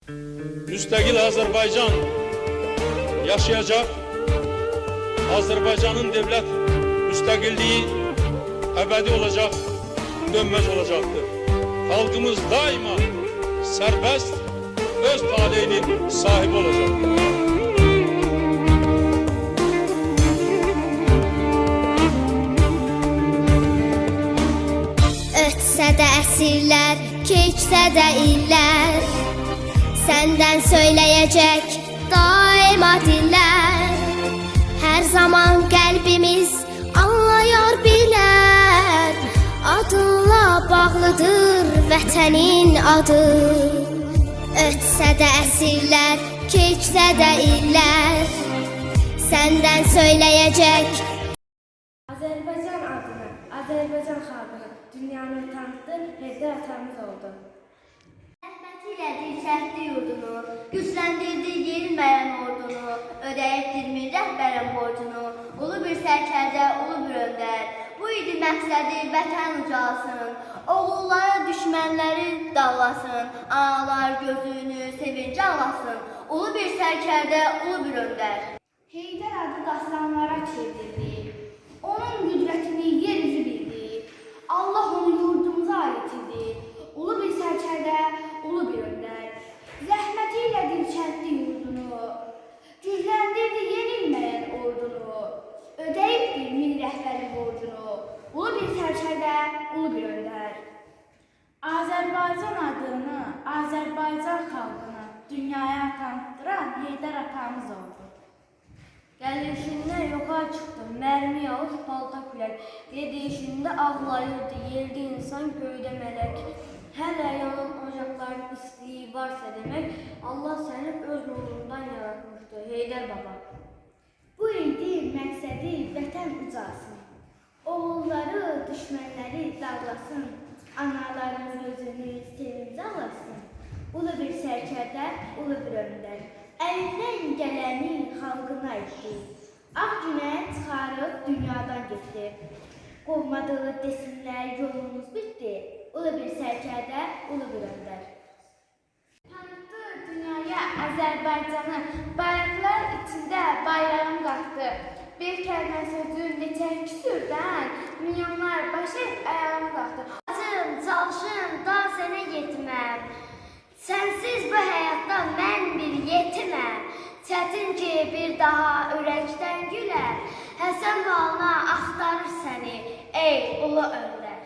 Müstakil Azerbaycan yaşayacak. Azerbaycan'ın devlet müstakilliği ebedi olacak, dönmez olacaktır. Halkımız daima serbest, öz talihinin sahibi olacaktır. Ötsə də əsrlər, keçsə də illər, səndən söyləyəcək daima dillər. Hər zaman qəlbimiz anlayar bilər, adınla bağlıdır vətənin adı. Ötsə də əsrlər, keçsə də illər, səndən söyləyəcək Azerbaycan adını, Azerbaycan xalqını dünyanın tanıttığı Heydər atamız oldu. Rəhmətilə dirçəltdi yurdunu, gücləndirdi yenilməyən ordunu, ödəyib dirmin rəhbərin borcunu, ulu bir sərkərdə, ulu bir öndər. Bu idi məqsədi vətən ucalsın, oğulları düşmənləri dağlasın, analar gözünü sevinci alasın, ulu bir sərkərdə, ulu bir öndər. Heydər adı dastanlara çevrildi, onun qüdrətini yer üzü bildi, Allah onu yurdumuza ait idi, ulu bir sərkərdə, ulu bir öndər. Zəhmətilə dirçəltdi yurdunu, gücləndirdi yenilməyən ordunu, ödəyib dirmin rəhbərin borcunu, ulu bir sərkərdə, ulu bir öndər. Azərbaycan adını, Azərbaycan xalqını dünyaya tanıttıran Heydər atamız oldu. Gəlişində yoxa çıxdı, mərmi yağış, balta külək. Gedişində ağlayırdı, yerdə insan, göydə mələk. Hələ yanan ocaqların istiliyi varsa demək, Allah səni öz nurundan yaratmışdı, Heydər baba. Bu idi məqsədi vətən ucalsın, oğulları, düşmənləri dağlasın, anaların gözünü sevinci alasın, ulu bir sərkərdə, ulu bir öndər. Əlindən gələni xalqına etdi, ağ günə çıxarıb dünyadan getdi. Qovmadığı desinlər yolumuz bitdi, ulu bir sərkərdə, ulu bir öndər. Tanıtdı dünyaya Azərbaycanı, bayraqlar içində bayrağım qalxdı. Bir kəlmə sözü neçə küsürdən, milyonlar başı ayağım qalxdı. Acım, çalışım, da sənə yetməm. Sənsiz bu həyatda mən bir yetiməm. Çətin ki bir daha ürəkdən gülər, Həsən halına axtarır səni, ey ulu öndər.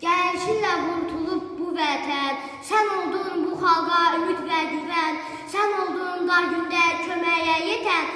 Gəlişinlə qurtulub bu vətən, sən oldun bu xalqa ümid və güvən, sən oldun dar gündə köməyə yetən,